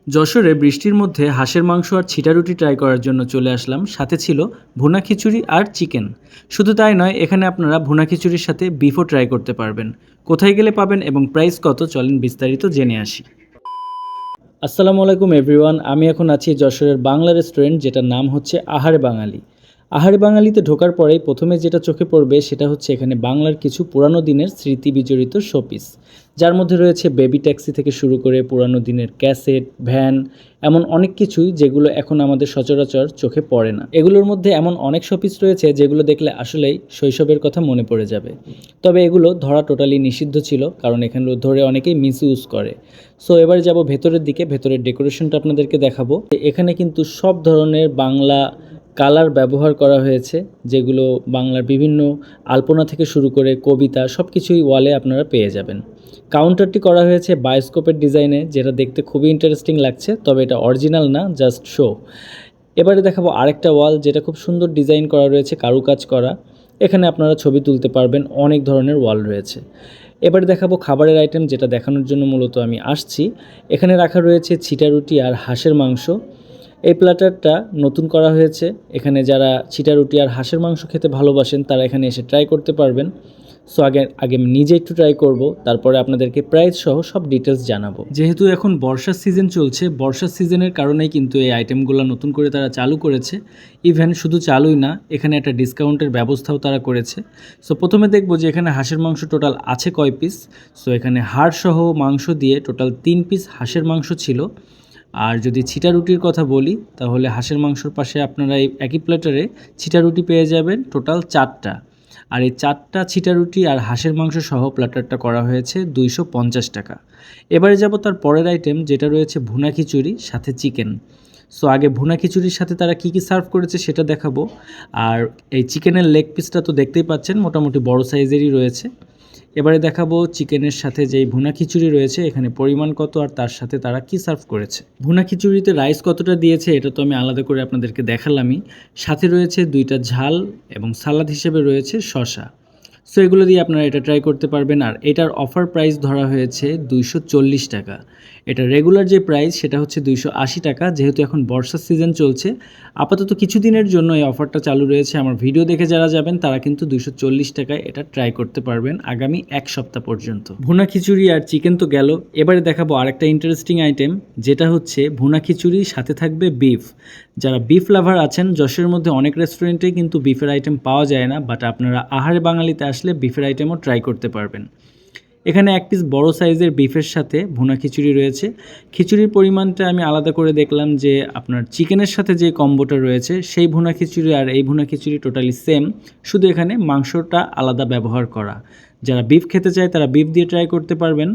যশোরে বৃষ্টির মধ্যে হাঁসের মাংস আর ছিটা রুটি ট্রাই করার জন্য চলে আসলাম। সাথে ছিল ভুনা খিচুড়ি আর চিকেন। শুধু তাই নয়, এখানে আপনারা ভুনা খিচুড়ির সাথে বিফও ট্রাই করতে পারবেন। কোথায় গেলে পাবেন এবং প্রাইস কত, চলেন বিস্তারিত জেনে আসি। আসসালামু আলাইকুম এভরিওয়ান, আমি এখন আছি যশোরের বাংলা রেস্টুরেন্ট, যেটার নাম হচ্ছে আহারে বাঙালি। আহারে বাঙালিতে ঢোকার পরেই প্রথমে যেটা চোখে পড়বে সেটা হচ্ছে এখানে বাংলার কিছু পুরানো দিনের স্মৃতি বিজড়িত শোপিস, যার মধ্যে রয়েছে বেবি ট্যাক্সি থেকে শুরু করে পুরানো দিনের ক্যাসেট, ভ্যান, এমন অনেক কিছুই যেগুলো এখন আমাদের সচরাচর চোখে পড়ে না। এগুলোর মধ্যে এমন অনেক শোপিস রয়েছে যেগুলো দেখলে আসলেই শৈশবের কথা মনে পড়ে যাবে। তবে এগুলো ধরা টোটালি নিষিদ্ধ ছিল, কারণ এখানে ধরে অনেকেই মিস ইউজ করে। সো এবার যাব ভেতরের দিকে, ভেতরের ডেকোরেশনটা আপনাদেরকে দেখাবো। এখানে কিন্তু সব ধরনের বাংলা কালার ব্যবহার করা হয়েছে, যেগুলো বাংলার বিভিন্ন আলপনা থেকে শুরু করে কবিতা সব কিছুই ওয়ালে আপনারা পেয়ে যাবেন। কাউন্টারটি করা হয়েছে বায়োস্কোপের ডিজাইনে, যেটা দেখতে খুবই ইন্টারেস্টিং লাগছে, তবে এটা অরিজিনাল না, জাস্ট শো। এবারে দেখাবো আরেকটা ওয়াল, যেটা খুব সুন্দর ডিজাইন করা রয়েছে, কারুকাজ করা। এখানে আপনারা ছবি তুলতে পারবেন, অনেক ধরনের ওয়াল রয়েছে। এবারে দেখাবো খাবারের আইটেম, যেটা দেখানোর জন্য মূলত আমি আসছি। এখানে রাখা রয়েছে ছিটা রুটি আর হাঁসের মাংস। এই প্ল্যাটারটা নতুন করা হয়েছে। এখানে যারা ছিটা রুটি আর হাঁসের মাংস খেতে ভালোবাসেন তারা এখানে এসে ট্রাই করতে পারবেন। সো আগে আমি নিজে একটু ট্রাই করব, তারপরে আপনাদেরকে প্রাইস সহ সব ডিটেলস জানাবো। যেহেতু এখন বর্ষার সিজন চলছে, বর্ষার সিজনের কারণেই কিন্তু এই আইটেমগুলো নতুন করে তারা চালু করেছে। ইভেন শুধু চালুই না, এখানে একটা ডিসকাউন্টের ব্যবস্থাও তারা করেছে। সো প্রথমে দেখবো যে এখানে হাঁসের মাংস টোটাল আছে কয় পিস। সো এখানে হাড় সহ মাংস দিয়ে টোটাল 3 পিস হাঁসের মাংস ছিল। আর যদি ছিটা রুটির কথা বলি, তাহলে হাঁসের মাংসর পাশে আপনারা এই একই প্লেটারে ছিটা রুটি পেয়ে যাবেন টোটাল 4টা। আর এই 4টা ছিটা রুটি আর হাঁসের মাংস সহ প্ল্যাটারটা করা হয়েছে 250 টাকা। এবারে যাব তার পরের আইটেম, যেটা রয়েছে ভুনা খিচুড়ি সাথে চিকেন। সো আগে ভুনা খিচুড়ির সাথে তারা কী কী সার্ভ করেছে সেটা দেখাবো। আর এই চিকেনের লেগ পিসটা তো দেখতেই পাচ্ছেন, মোটামুটি বড় সাইজেরই রয়েছে। এবারে দেখাবো চিকেনের সাথে যেই ভুনা খিচুড়ি রয়েছে এখানে পরিমাণ কত, আর তার সাথে তারা কি সার্ভ করেছে। ভুনা খিচুড়িতে রাইস কতটা দিয়েছে এটা তো আমি আলাদা করে আপনাদেরকে দেখালামই। সাথে রয়েছে 2টা ঝাল এবং সালাদ হিসেবে রয়েছে শসা। সো এগুলো দিয়ে আপনারা এটা ট্রাই করতে পারবেন। আর এটার অফার প্রাইস ধরা হয়েছে 240 টাকা। এটা রেগুলার যে প্রাইস সেটা হচ্ছে 280 টাকা। যেহেতু এখন বর্ষার সিজন চলছে, আপাতত কিছুদিনের জন্য এই অফারটা চালু রয়েছে। আমার ভিডিও দেখে যারা যাবেন তারা কিন্তু 240 টাকায় এটা ট্রাই করতে পারবেন আগামী 1 সপ্তাহ পর্যন্ত। ভুনা খিচুড়ি আর চিকেন তো গেল, এবারে দেখাবো আরেকটা ইন্টারেস্টিং আইটেম, যেটা হচ্ছে ভুনা খিচুড়ি সাথে থাকবে বিফ। যারা বিফ লাভার আছেন, যশোরের মধ্যে অনেক রেস্টুরেন্টে কিন্তু বিফের আইটেম পাওয়া যায় না, বাট আপনারা আহারে বাঙালিতে আসলে বিফের আইটেমও ট্রাই করতে পারবেন। এখানে 1 পিস বড় সাইজের বিফের সাথে ভুনা খিচুড়ি রয়েছে। খিচুড়ির পরিমাণটা আমি আলাদা করে দেখলাম যে আপনার চিকেনের সাথে যে কম্বোটা রয়েছে সেই ভুনা খিচুড়ি আর এই ভুনা খিচুড়ি টোটালি সেম, শুধু এখানে মাংসটা আলাদা ব্যবহার করা। যারা বিফ খেতে চায় তারা বিফ দিয়ে ট্রাই করতে পারবেন,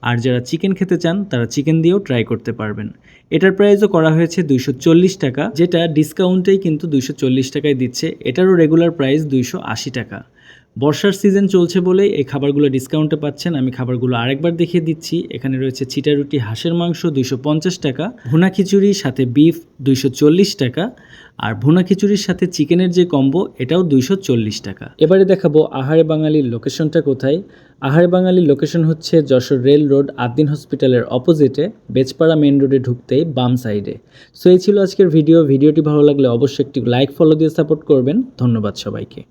আর যারা চিকেন খেতে চান তারা চিকেন দিয়েও ট্রাই করতে পারবেন। এটার প্রাইসও করা হয়েছে 240 টাকা, যেটা ডিসকাউন্টেই কিন্তু 240 টাকায় দিচ্ছে। এটারও রেগুলার প্রাইস 280 টাকা। বর্ষার সিজন চলছে বলেই এই খাবারগুলো ডিসকাউন্টে পাচ্ছেন। আমি খাবারগুলো আরেকবার দেখিয়ে দিচ্ছি। এখানে রয়েছে ছিটা রুটি, হাঁসের মাংস 250 টাকা, ভুনা খিচুড়ি সাথে বিফ 240 টাকা, আর ভুনা খিচুড়ির সাথে চিকেনের যে কম্বো এটাও 240 টাকা। এবারে দেখাবো আহারে বাঙালির লোকেশনটা কোথায়। আহারে বাঙালির লোকেশন হচ্ছে যশোর রেল রোড আদ্দিন হসপিটালের অপোজিটে, বেচপাড়া মেন রোডে ঢুকতেই বাম সাইডে। সো এই ছিল আজকের ভিডিওটি ভালো লাগলে অবশ্যই একটি লাইক ফলো দিয়ে সাপোর্ট করবেন। ধন্যবাদ সবাইকে।